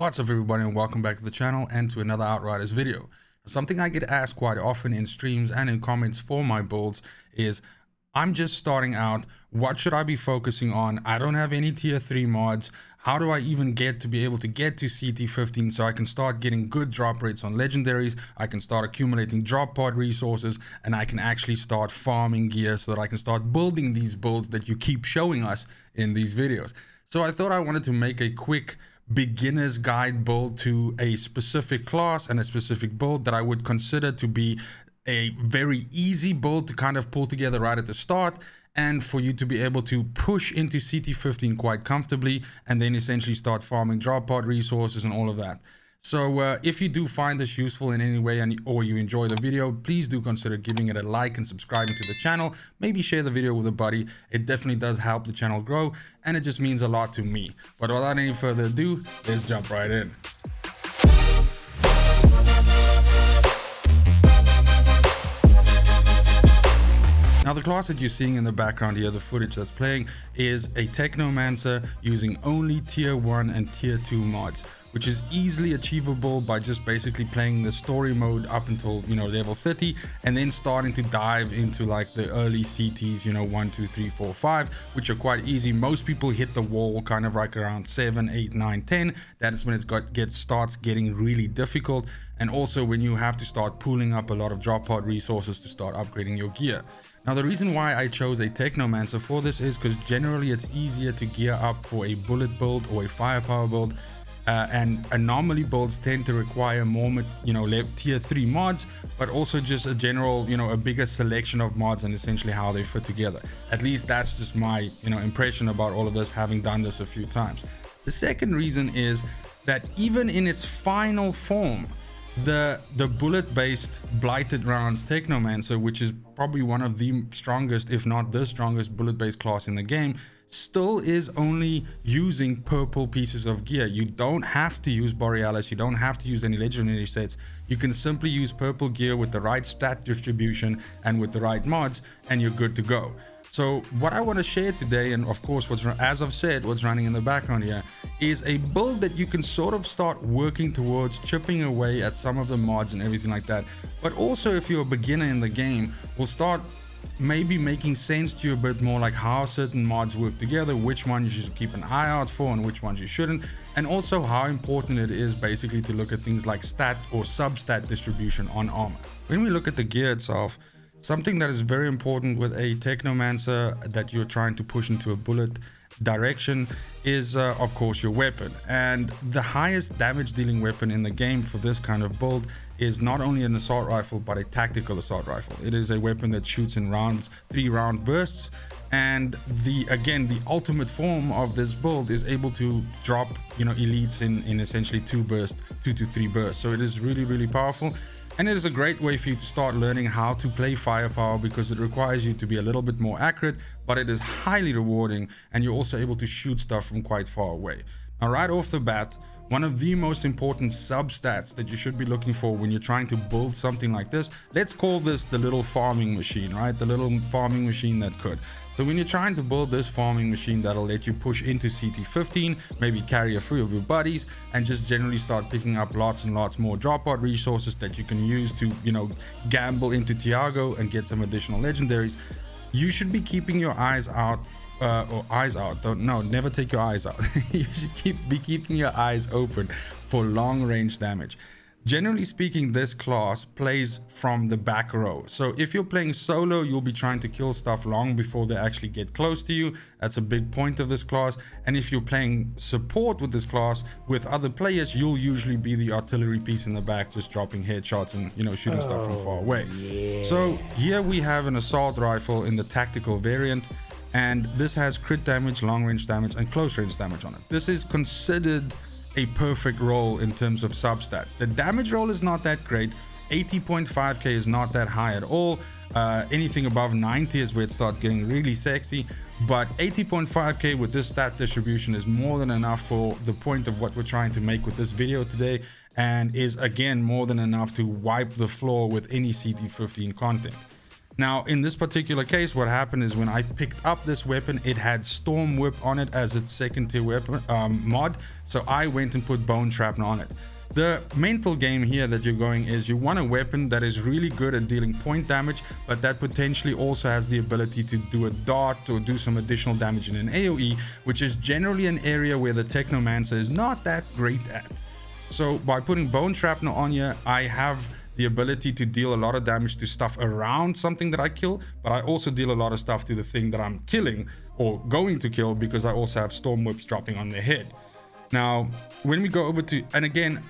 What's up everybody, and welcome back to the channel and to another Outriders video. Something I get asked quite often in streams and in comments for my builds is, I'm just starting out, what should I be focusing on? I don't have any tier 3 mods. How do I even get to be able to get to CT15 so I can start getting good drop rates on legendaries? I can start accumulating drop pod resources, and I can actually start farming gear so that I can start building these builds that you keep showing us in these videos. So I thought I wanted to make a quick beginner's guide build to a specific class and a specific build that I would consider to be a very easy build to kind of pull together right at the start, and for you to be able to push into CT15 quite comfortably and then essentially start farming drop pod resources and all of that. So if you do find this useful in any way or you enjoy the video, please do consider giving it a like and subscribing to the channel. Maybe share the video with a buddy. It definitely does help the channel grow, and it just means a lot to me. But without any further ado, let's jump right in. Now the class that you're seeing in the background here, the footage that's playing, is a Technomancer using only tier 1 and tier 2 mods, which is easily achievable by just basically playing the story mode up until, level 30, and then starting to dive into like the early CTs, 1, 2, 3, 4, 5, which are quite easy. Most people hit the wall kind of like around 7, 8, 9, 10. That is when it starts getting really difficult, and also when you have to start pooling up a lot of drop pod resources to start upgrading your gear. Now the reason why I chose a Technomancer for this is because generally it's easier to gear up for a bullet build or a firepower build, and anomaly builds tend to require more tier 3 mods, but also just a general a bigger selection of mods and essentially how they fit together. At least that's just my impression about all of this, having done this a few times. The second reason is that even in its final form, the bullet-based Blighted Rounds Technomancer, which is probably one of the strongest, if not the strongest bullet-based class in the game, still is only using purple pieces of gear. You don't have to use Borealis, you don't have to use any legendary sets. You can simply use purple gear with the right stat distribution and with the right mods, and you're good to go. So what I want to share today, and of course as I've said, what's running in the background here, is a build that you can sort of start working towards, chipping away at some of the mods and everything like that. But also, if you're a beginner in the game, will start maybe making sense to you a bit more, like how certain mods work together, which one you should keep an eye out for and which ones you shouldn't, and also how important it is basically to look at things like stat or substat distribution on armor. When we look at the gear itself, something that is very important with a Technomancer that you're trying to push into a bullet direction is of course your weapon. And the highest damage dealing weapon in the game for this kind of build is not only an assault rifle but a tactical assault rifle. It is a weapon that shoots in 3-round bursts, and the ultimate form of this build is able to drop elites in essentially 2 to 3 bursts. So it is really powerful. And it is a great way for you to start learning how to play firepower, because it requires you to be a little bit more accurate, but it is highly rewarding, and you're also able to shoot stuff from quite far away. Now, right off the bat, one of the most important substats that you should be looking for when you're trying to build something like this, let's call this the little farming machine, right? The little farming machine that could. So when you're trying to build this farming machine that'll let you push into CT15, maybe carry a few of your buddies, and just generally start picking up lots and lots more drop pod resources that you can use to, gamble into Tiago and get some additional legendaries, you should be keeping your eyes out. Never take your eyes out. You should be keeping your eyes open for long range damage. Generally speaking, this class plays from the back row. So if you're playing solo, you'll be trying to kill stuff long before they actually get close to you. That's a big point of this class. And if you're playing support with this class with other players, you'll usually be the artillery piece in the back, just dropping headshots and shooting stuff from far away. Yeah. So here we have an assault rifle in the tactical variant, and this has crit damage, long range damage, and close range damage on it. This is considered a perfect roll in terms of substats. The damage roll is not that great. 80.5k is not that high at all. Anything above 90 is where it starts getting really sexy, but 80.5k with this stat distribution is more than enough for the point of what we're trying to make with this video today, and is again more than enough to wipe the floor with any CT15 content. Now, in this particular case, what happened is when I picked up this weapon, it had Storm Whip on it as its second tier weapon mod. So I went and put Bone Shrapnel on it. The mental game here that you're going is you want a weapon that is really good at dealing point damage, but that potentially also has the ability to do a dart or do some additional damage in an AoE, which is generally an area where the Technomancer is not that great at. So by putting Bone Shrapnel on here, I have the ability to deal a lot of damage to stuff around something that I kill, but I also deal a lot of stuff to the thing that I'm killing or going to kill, because I also have Storm Whips dropping on their head. Now, when we go over to, and again,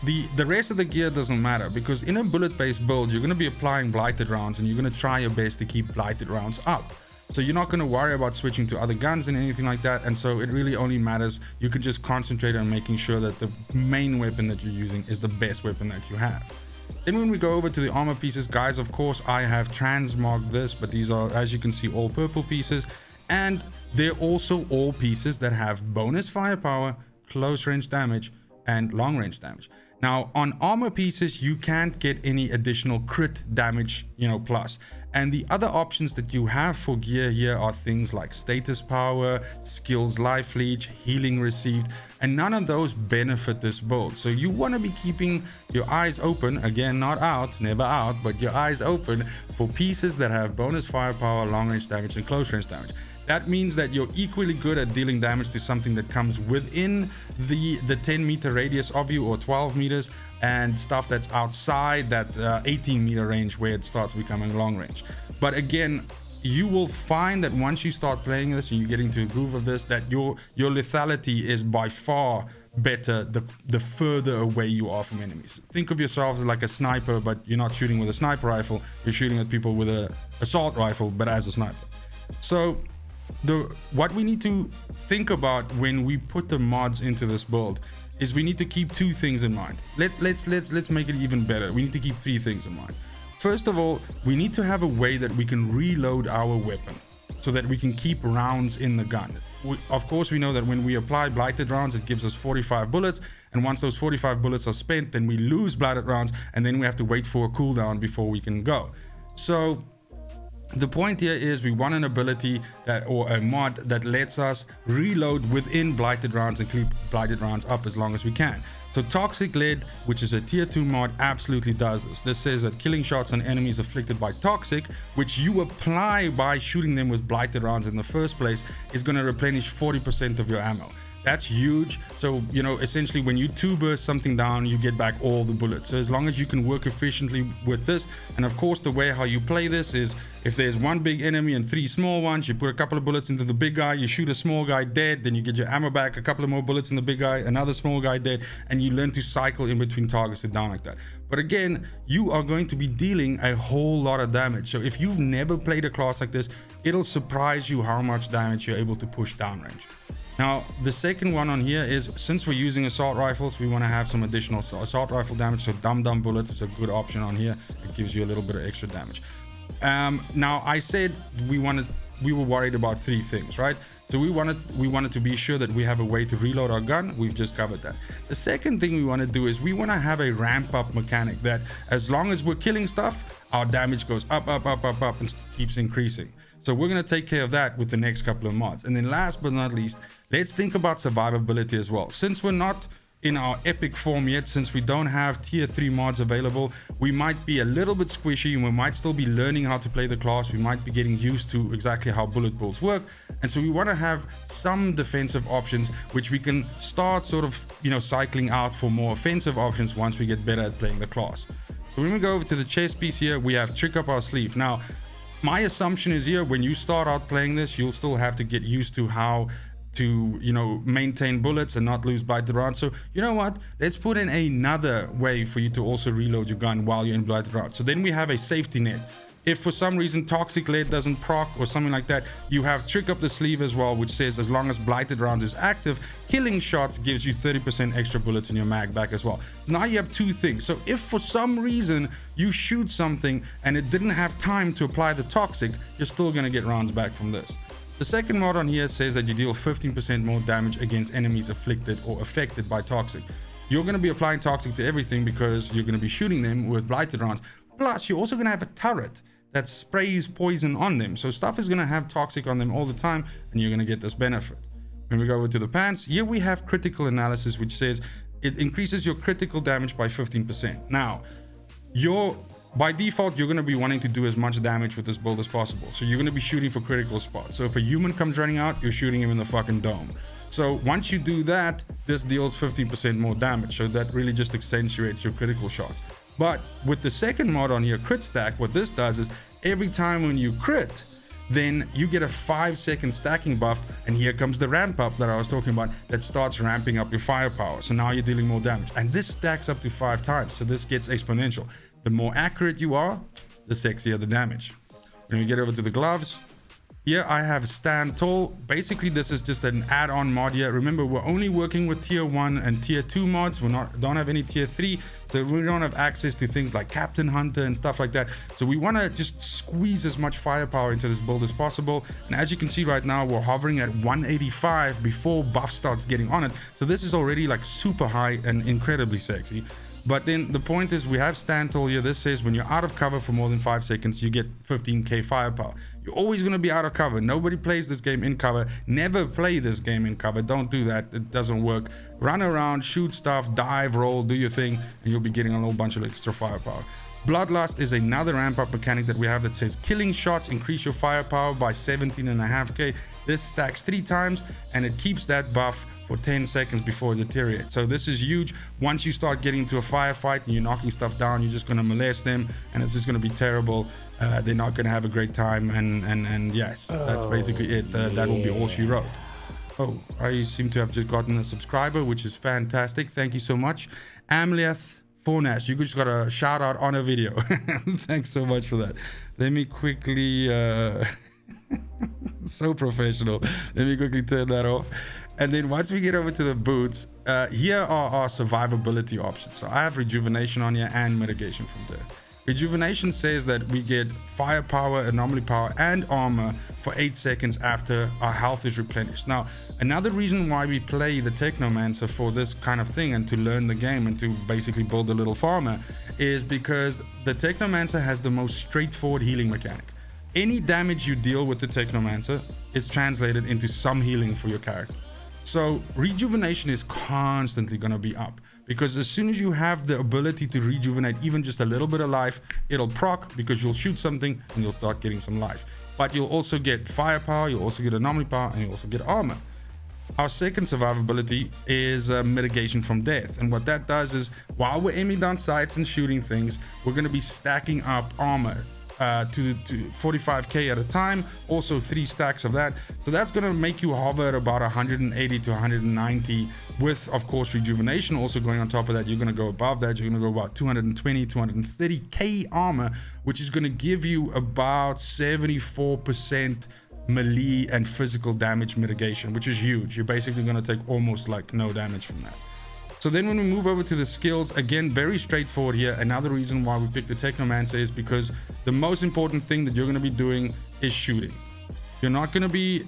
the rest of the gear doesn't matter, because in a bullet-based build, you're going to be applying blighted rounds, and you're going to try your best to keep blighted rounds up. So you're not going to worry about switching to other guns and anything like that. And so it really only matters, you can just concentrate on making sure that the main weapon that you're using is the best weapon that you have. Then when we go over to the armor pieces, guys, of course, I have transmogged this, but these are, as you can see, all purple pieces. And they're also all pieces that have bonus firepower, close range damage, and long range damage. Now, on armor pieces, you can't get any additional crit damage, plus. And the other options that you have for gear here are things like status power, skills life leech, healing received, and none of those benefit this build. So you want to be keeping your eyes open, again, not out, never out, but your eyes open for pieces that have bonus firepower, long range damage, and close range damage. That means that you're equally good at dealing damage to something that comes within the 10-meter radius of you, or 12 meters, and stuff that's outside that 18-meter range where it starts becoming long range. But again, you will find that once you start playing this and you get into a groove of this, that your lethality is by far better the further away you are from enemies. Think of yourselves as like a sniper, but you're not shooting with a sniper rifle, you're shooting at people with an assault rifle, but as a sniper. So what we need to think about when we put the mods into this build is we need to keep two things in mind. Let's make it even better. We need to keep three things in mind. First of all, we need to have a way that we can reload our weapon so that we can keep rounds in the gun. Of course, we know that when we apply blighted rounds, it gives us 45 bullets, and once those 45 bullets are spent, then we lose blighted rounds, and then we have to wait for a cooldown before we can go. So the point here is we want an ability or a mod that lets us reload within blighted rounds and keep blighted rounds up as long as we can. So Toxic Lead, which is a tier 2 mod, absolutely does this. This says that killing shots on enemies afflicted by Toxic, which you apply by shooting them with blighted rounds in the first place, is going to replenish 40% of your ammo. That's huge. So, essentially when you two burst something down, you get back all the bullets. So as long as you can work efficiently with this, and of course the way how you play this is, if there's one big enemy and three small ones, you put a couple of bullets into the big guy, you shoot a small guy dead, then you get your ammo back, a couple of more bullets in the big guy, another small guy dead, and you learn to cycle in between targets to down like that. But again, you are going to be dealing a whole lot of damage. So if you've never played a class like this, it'll surprise you how much damage you're able to push downrange. Now, the second one on here is, since we're using assault rifles, we want to have some additional assault rifle damage. So dum-dum bullets is a good option on here. It gives you a little bit of extra damage. Now, I said we were worried about three things, right? So we wanted to be sure that we have a way to reload our gun. We've just covered that. The second thing we want to do is we want to have a ramp up mechanic that as long as we're killing stuff, our damage goes up and keeps increasing. So we're going to take care of that with the next couple of mods. And then last but not least, let's think about survivability as well. Since we're not in our epic form yet, since we don't have tier 3 mods available, we might be a little bit squishy, and we might still be learning how to play the class. We might be getting used to exactly how bullet bills work. And so we want to have some defensive options, which we can start sort of, cycling out for more offensive options once we get better at playing the class. So when we go over to the chest piece here, we have trick up our sleeve. Now, my assumption is here, when you start out playing this, you'll still have to get used to how to, maintain bullets and not lose blighted rounds. So you know what? Let's put in another way for you to also reload your gun while you're in blighted rounds. So then we have a safety net. If for some reason Toxic Lead doesn't proc or something like that, you have trick up the sleeve as well, which says as long as blighted rounds is active, killing shots gives you 30% extra bullets in your mag back as well. So now you have two things. So if for some reason you shoot something and it didn't have time to apply the Toxic, you're still going to get rounds back from this. The second mod on here says that you deal 15% more damage against enemies afflicted or affected by Toxic. You're going to be applying Toxic to everything because you're going to be shooting them with blighted rounds. Plus, you're also going to have a turret that sprays poison on them. So stuff is going to have toxic on them all the time, and you're going to get this benefit. When we go over to the pants, here we have critical analysis, which says it increases your critical damage by 15%. Now, by default, you're going to be wanting to do as much damage with this build as possible. So you're going to be shooting for critical spots. So if a human comes running out, you're shooting him in the fucking dome. So once you do that, this deals 15% more damage. So that really just accentuates your critical shots. But with the second mod on here, Crit Stack, what this does is every time when you crit, then you get a 5-second stacking buff, and here comes the ramp up that I was talking about that starts ramping up your firepower. So now you're dealing more damage, and this stacks up to 5 times. So this gets exponential. The more accurate you are, the sexier the damage. When we get over to the gloves, here I have Stand Tall. Basically, this is just an add-on mod here. Remember, we're only working with tier 1 and tier 2 mods. We don't have any tier 3, so we don't have access to things like Captain Hunter and stuff like that. So we want to just squeeze as much firepower into this build as possible. And as you can see right now, we're hovering at 185 before buff starts getting on it. So this is already like super high and incredibly sexy. But then the point is, we have Stand Tall here. This says when you're out of cover for more than 5 seconds, you get 15k firepower. You're always going to be out of cover. Nobody plays this game in cover. Never play this game in cover. Don't do that. It doesn't work. Run around, shoot stuff, dive, roll, do your thing, and you'll be getting a whole bunch of extra firepower. Bloodlust is another ramp up mechanic that we have that says killing shots increase your firepower by 17.5k. This stacks 3 times, and it keeps that buff for 10 seconds before it deteriorates. So this is huge. Once you start getting into a firefight and you're knocking stuff down, you're just going to molest them, and it's just going to be terrible. They're not going to have a great time, and yes, that's basically it. That will be all she wrote. Oh, I seem to have just gotten a subscriber, which is fantastic. Thank you so much. Amliath Fornash, you just got a shout out on a video. Thanks so much for that. Let me quickly so professional. Let me quickly turn that off. And then once we get over to the boots, here are our survivability options. So I have rejuvenation on here and mitigation from there. Rejuvenation says that we get firepower, anomaly power, and armor for 8 seconds after our health is replenished. Now, another reason why we play the Technomancer for this kind of thing and to learn the game and to basically build a little farmer is because the Technomancer has the most straightforward healing mechanic. Any damage you deal with the Technomancer is translated into some healing for your character. So rejuvenation is constantly going to be up, because as soon as you have the ability to rejuvenate even just a little bit of life, it'll proc, because you'll shoot something and you'll start getting some life. But you'll also get firepower, you'll also get anomaly power, and you'll also get armor. Our second survivability is mitigation from death. And what that does is, while we're aiming down sights and shooting things, we're going to be stacking up armor to 45k at a time, also 3 stacks of that. So that's going to make you hover at about 180 to 190 with, of course, rejuvenation also going on top of that. You're going to go above that. You're going to go about 220 230k armor, which is going to give you about 74% melee and physical damage mitigation, which is huge. You're basically going to take almost like no damage from that. So then when we move over to the skills, again, very straightforward here. Another reason why we picked the Technomancer is because the most important thing that you're going to be doing is shooting. You're not going to be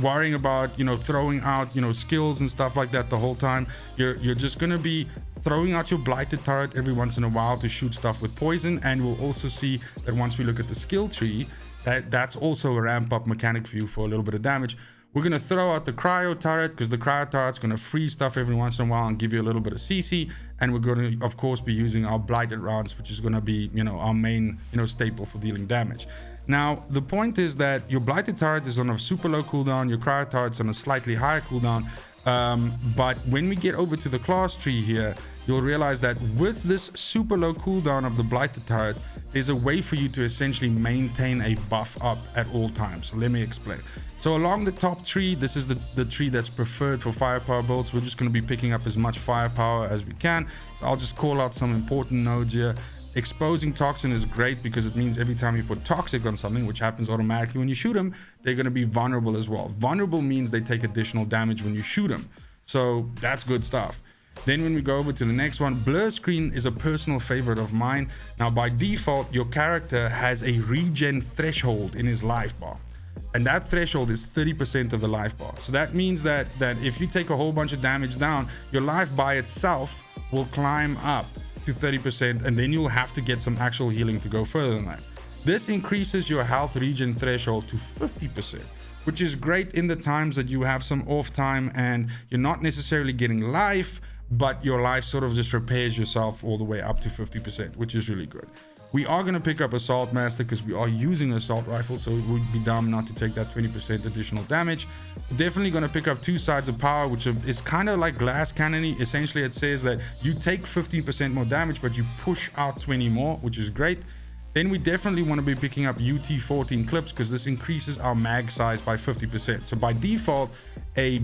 worrying about, throwing out, skills and stuff like that the whole time. You're just going to be throwing out your blighted turret every once in a while to shoot stuff with poison. And we'll also see that once we look at the skill tree, that's also a ramp up mechanic for you for a little bit of damage. We're going to throw out the cryo turret, because the cryo turret's going to freeze stuff every once in a while and give you a little bit of CC. And we're going to, of course, be using our blighted rounds, which is going to be, our main, staple for dealing damage. Now, the point is that your blighted turret is on a super low cooldown. Your cryo turret's on a slightly higher cooldown. But when we get over to the class tree here, you'll realize that with this super low cooldown of the blighted turret, there's a way for you to essentially maintain a buff up at all times. So let me explain. So along the top tree, this is the tree that's preferred for firepower builds. We're just going to be picking up as much firepower as we can. So I'll just call out some important nodes here. Exposing toxin is great, because it means every time you put toxic on something, which happens automatically when you shoot them, they're going to be vulnerable as well. Vulnerable means they take additional damage when you shoot them. So that's good stuff. Then when we go over to the next one, blur screen is a personal favorite of mine. Now, by default, your character has a regen threshold in his life bar. And that threshold is 30% of the life bar. So that means that if you take a whole bunch of damage down, your life by itself will climb up to 30%, and then you'll have to get some actual healing to go further than that. This increases your health regen threshold to 50%, which is great in the times that you have some off time and you're not necessarily getting life, but your life sort of just repairs yourself all the way up to 50%, which is really good. We are going to pick up Assault Master because we are using an assault rifle, so it would be dumb not to take that 20% additional damage. Definitely going to pick up 2 sides of power, which is kind of like glass cannony. Essentially, it says that you take 15% more damage, but you push out 20 more, which is great. Then we definitely want to be picking up UT14 clips because this increases our mag size by 50%. So by default, the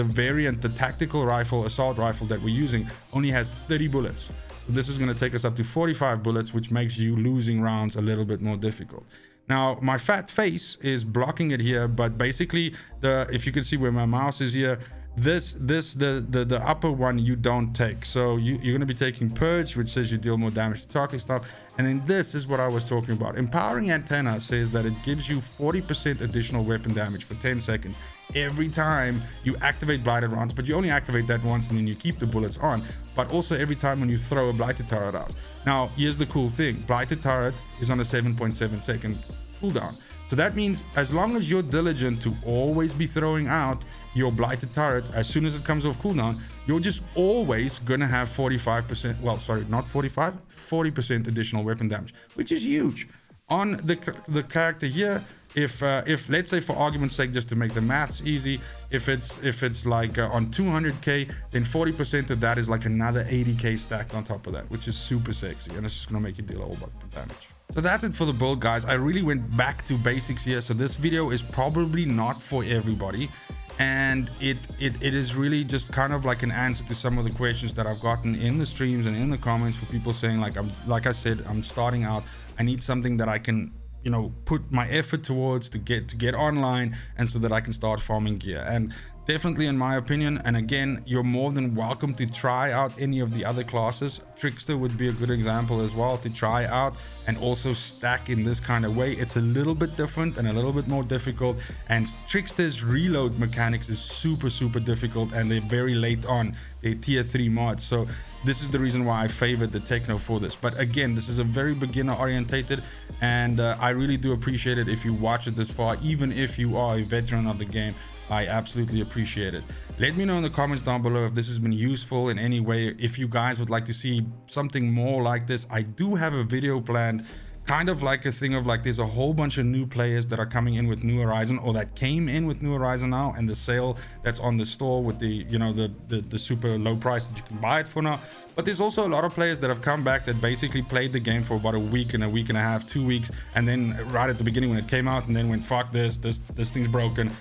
variant, the tactical rifle, assault rifle that we're using only has 30 bullets. This is going to take us up to 45 bullets, which makes you losing rounds a little bit more difficult. Now, my fat face is blocking it here, but basically, if you can see where my mouse is here, the upper one you don't take. So you're going to be taking Purge, which says you deal more damage to target stuff. And then this is what I was talking about. Empowering Antenna says that it gives you 40% additional weapon damage for 10 seconds every time you activate blighted rounds, but you only activate that once and then you keep the bullets on. But also every time when you throw a blighted turret out. Now, here's the cool thing. Blighted turret is on a 7.7 second cooldown. So that means as long as you're diligent to always be throwing out your blighted turret as soon as it comes off cooldown, you're just always gonna have 45%, well, sorry, not 45, 40% additional weapon damage, which is huge. On the character here, if let's say for argument's sake, just to make the maths easy, if it's like on 200k, then 40% of that is like another 80k stacked on top of that, which is super sexy, and it's just gonna make you deal a whole bunch of damage. So that's it for the build, guys. I really went back to basics here, so this video is probably not for everybody, and it is really just kind of like an answer to some of the questions that I've gotten in the streams and in the comments for people saying like I said, I'm starting out, I need something that I can, you know, put my effort towards to get online, and so that I can start farming gear. And definitely, in my opinion, and again, you're more than welcome to try out any of the other classes. Trickster would be a good example as well to try out and also stack in this kind of way. It's a little bit different and a little bit more difficult, and Trickster's reload mechanics is super difficult, and they're very late on. They're tier 3 mods, so this is the reason why I favored the Techno for this. But again, this is a very beginner orientated, and I really do appreciate it if you watch it this far, even if you are a veteran of the game. I absolutely appreciate it. Let me know in the comments down below if this has been useful in any way. If you guys would like to see something more like this, I do have a video planned, kind of like a thing of like there's a whole bunch of new players that are coming in with New Horizon, or that came in with New Horizon now, and the sale that's on the store with the, you know, the super low price that you can buy it for now. But there's also a lot of players that have come back that basically played the game for about a week and a half, 2 weeks, and then right at the beginning when it came out, and then went, fuck this thing's broken,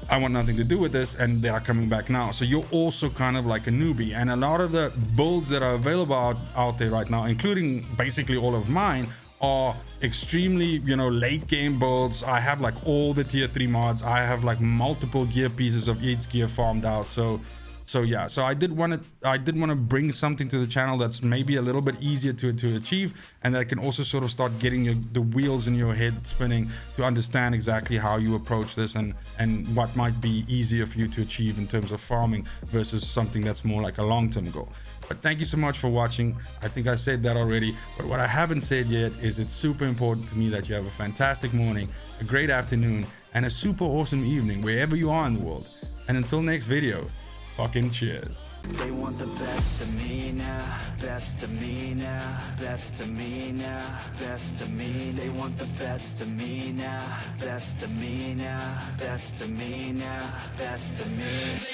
I want nothing to do with this, and they are coming back now. So you're also kind of like a newbie, and a lot of the builds that are available out there right now, including basically all of mine, are extremely, you know, late game builds. I have like all the tier 3 mods. I have like multiple gear pieces of each gear farmed out. So yeah, so I did want to bring something to the channel that's maybe a little bit easier to achieve, and that can also sort of start getting the wheels in your head spinning to understand exactly how you approach this, and what might be easier for you to achieve in terms of farming versus something that's more like a long-term goal. But thank you so much for watching. I think I said that already, but what I haven't said yet is it's super important to me that you have a fantastic morning, a great afternoon, and a super awesome evening wherever you are in the world. And until next video, fucking cheers. They want the best of me now, best of me now, best of me now, best of me. They want the best of me now, best of me now, best of me now, best of me.